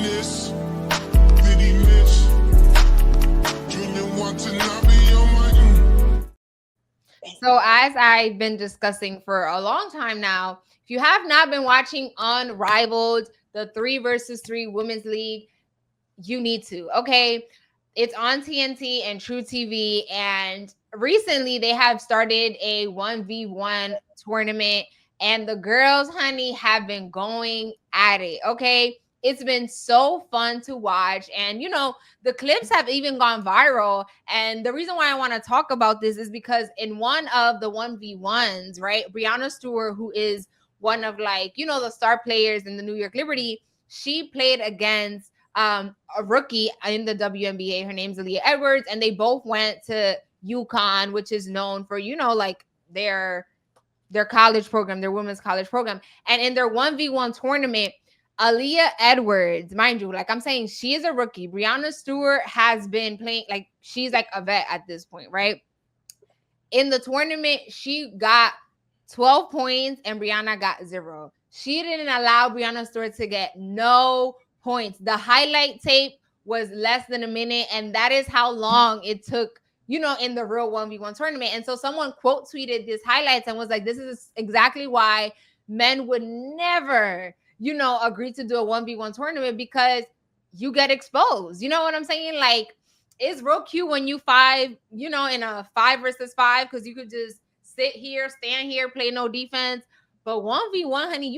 this. Diddy Mitch. Dreaming Watanabe on my. So as I've been discussing for a long time now, if you have not been watching Unrivaled, the 3 versus 3 women's league, you need to. Okay. It's on TNT and True TV. And recently they have started a 1v1 tournament. And the girls, honey, have been going at it. Okay. It's been so fun to watch. And, the clips have even gone viral. And the reason why I want to talk about this is because in one of the 1v1s, right, Breanna Stewart, who is one of the star players in the New York Liberty, she played against a rookie in the WNBA. Her name's Aaliyah Edwards, and they both went to UConn, which is known for, their college program, their women's college program. And in their 1v1 tournament, Aaliyah Edwards, mind you, like I'm saying, she is a rookie. Breanna Stewart has been playing, she's like a vet at this point, right? In the tournament, she got 12 points and Breanna got 0. She didn't allow Breanna Stewart to get no points. The highlight tape was less than a minute, and that is how long it took, in the real 1v1 tournament. And so someone quote tweeted this highlights and was like, this is exactly why men would never, agree to do a 1v1 tournament, because you get exposed. You know what I'm saying? Like, it's real cute when you in a 5 versus 5, because you could just sit here, stand here, play no defense. But 1v1, honey,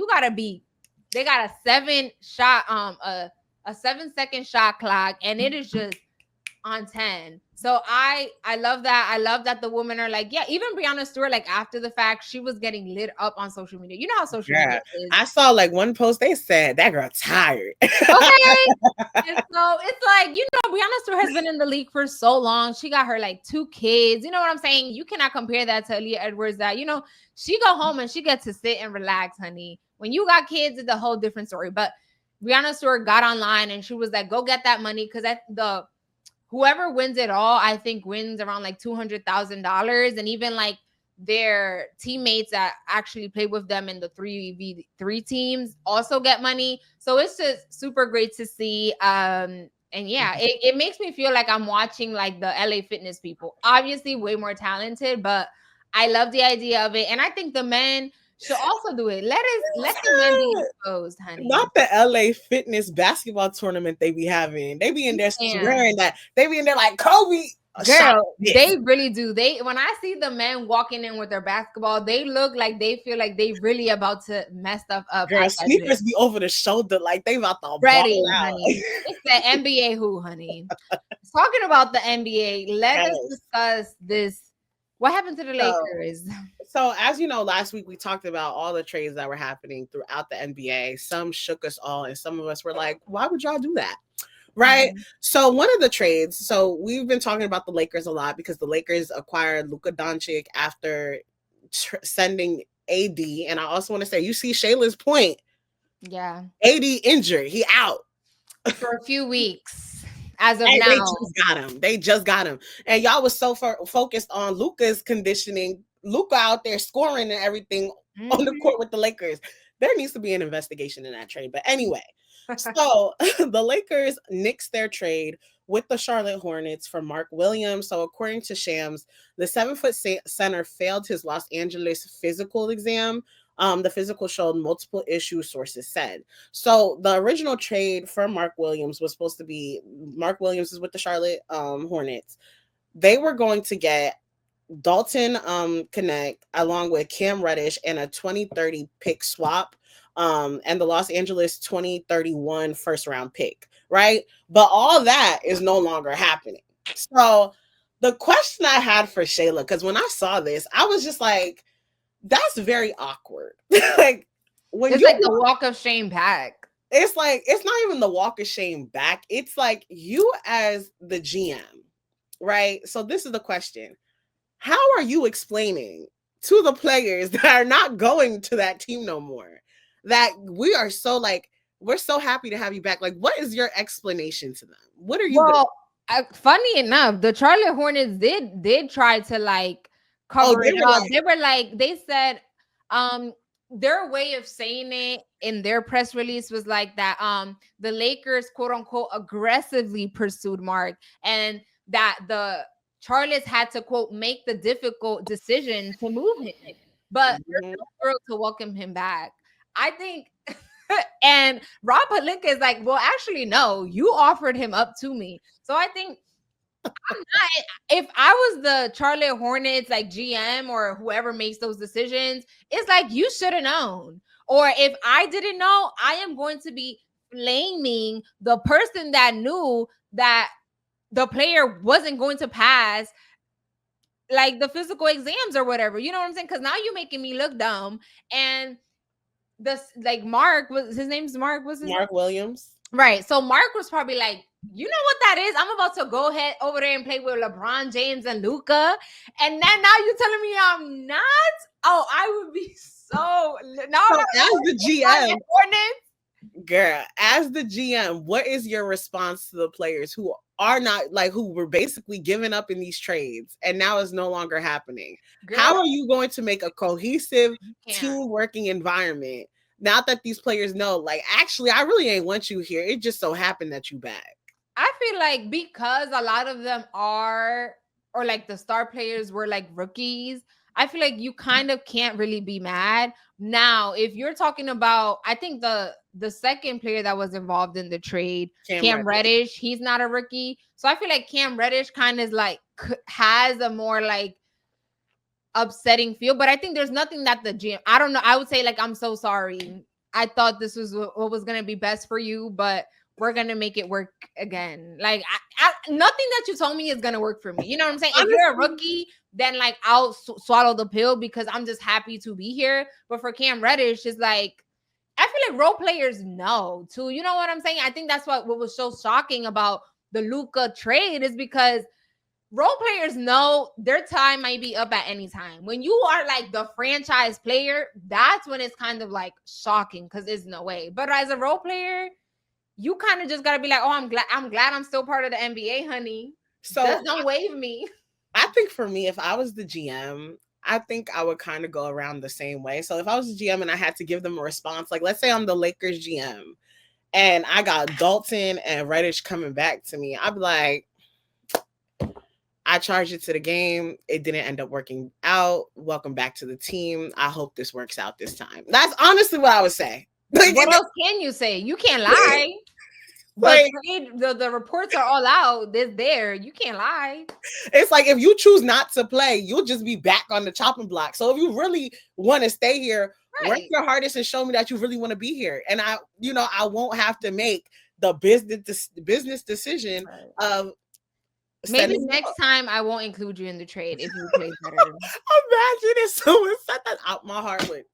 they got a 7-shot, a 7-second shot clock, and it is just on 10. So I love that. I love that the women are like, yeah, even Breanna Stewart, after the fact, she was getting lit up on social media. You know how social media is. I saw one post, they said that girl tired. Okay. And so it's Breanna Stewart has been in the league for so long. She got her 2 kids. You know what I'm saying? You cannot compare that to Aaliyah Edwards, that, she go home and she gets to sit and relax, honey. When you got kids, it's a whole different story. But Breanna Stewart got online and she was like, go get that money, because whoever wins it all, I think, wins around $200,000. And even their teammates that actually play with them in the 3v3 teams also get money. So it's just super great to see. And yeah, it makes me feel like I'm watching the LA Fitness people. Obviously way more talented, but I love the idea of it. And I think the men should also do it. Let the men be exposed, honey. Not the LA Fitness basketball tournament they be having. They be in there swearing that. They be in there like Kobe. Girl, they really do. When I see the men walking in with their basketball, they look like they feel like they really about to mess stuff up. Girl, sneakers be over the shoulder like they about to ready, ball out. Honey. It's the NBA who, honey. Talking about the NBA, let us discuss this. What happened to the Lakers? So as you know, last week we talked about all the trades that were happening throughout the NBA. Some shook us all, and some of us were like, why would y'all do that? Right? Mm-hmm. So one of the trades, so we've been talking about the Lakers a lot because the Lakers acquired Luka Doncic after sending AD. And I also want to say, you see Shayla's point. Yeah. AD injured. He out. For a few weeks. As of and now. They just got him. And y'all was so focused on Luka's conditioning. Luka out there scoring and everything on the court with the Lakers. There needs to be an investigation in that trade. But anyway, so the Lakers nixed their trade with the Charlotte Hornets for Mark Williams. So according to Shams, the 7-foot center failed his Los Angeles physical exam. The physical showed multiple issues, sources said. So the original trade for Mark Williams was supposed to be, Mark Williams is with the Charlotte Hornets. They were going to get Dalton Connect along with Cam Reddish and a 2030 pick swap and the Los Angeles 2031 first round pick, right? But all that is no longer happening. So the question I had for Shayla, because when I saw this, I was just like, that's very awkward. Like when it's you like the walk of shame back. It's like, it's not even the walk of shame back. It's like you as the GM, right? So this is the question. How are you explaining to the players that are not going to that team no more that we are so like, we're so happy to have you back? Like, what is your explanation to them? What are you? Well, funny enough, the Charlotte Hornets did try to like cover it up. They were like, they said, their way of saying it in their press release was like that the Lakers quote unquote aggressively pursued Mark, and that the Charlottes had to quote make the difficult decision to move him, but there's Mhm. no girl to welcome him back. I think and Rob Pelinka is like, well, actually, no, you offered him up to me. So I think if I was the Charlotte Hornets like GM or whoever makes those decisions, it's like you should have known. Or if I didn't know, I am going to be blaming the person that knew that the player wasn't going to pass like the physical exams or whatever. You know what I'm saying? Because now you're making me look dumb. And this like Mark was his name's Mark, was his Mark Williams. right. So Mark was probably like, you know what that is? I'm about to go ahead over there and play with LeBron James and Luca. And then now you're telling me I'm not? Oh, I would be so no, So as the GM, Hornets. girl, as the GM, what is your response to the players who are not like who were basically giving up in these trades and now it's no longer happening? Girl, How are you going to make a cohesive you can't. team working environment now that these players know, like, actually, I really ain't want you here. It just so happened that you back. I feel like because a lot of them are, or like the star players were like rookies, I feel like you kind of can't really be mad. Now, if you're talking about, I think the second player that was involved in the trade, Cam Reddish, he's not a rookie. So I feel like Cam Reddish kind of like has a more like upsetting feel, but I think there's nothing that the GM, I don't know. I would say like, I'm so sorry. I thought this was what was going to be best for you, but we're going to make it work again. Like nothing that you told me is going to work for me. You know what I'm saying? Honestly, if you're a rookie, then like I'll swallow the pill because I'm just happy to be here. But for Cam Reddish, it's like, I feel like role players know too. You know what I'm saying? I think that's what was so shocking about the Luka trade is because role players know their time might be up at any time. When you are like the franchise player, that's when it's kind of like shocking because there's no way. But as a role player, you kind of just gotta be like, oh, I'm glad I'm still part of the NBA, honey. So just don't wave me. I think for me, if I was the GM, I think I would kind of go around the same way. So if I was the GM and I had to give them a response, like let's say I'm the Lakers GM and I got Dalton and Reddish coming back to me, I'd be like, I charged it to the game. It didn't end up working out. Welcome back to the team. I hope this works out this time. That's honestly what I would say. Like, what else can you say? You can't lie. But the reports are all out. They're there. You can't lie. It's like if you choose not to play, you'll just be back on the chopping block. So if you really want to stay here, work your hardest and show me that you really want to be here. And I won't have to make the business decision of maybe next time I won't include you in the trade if you play better. Imagine if someone said that out my heart with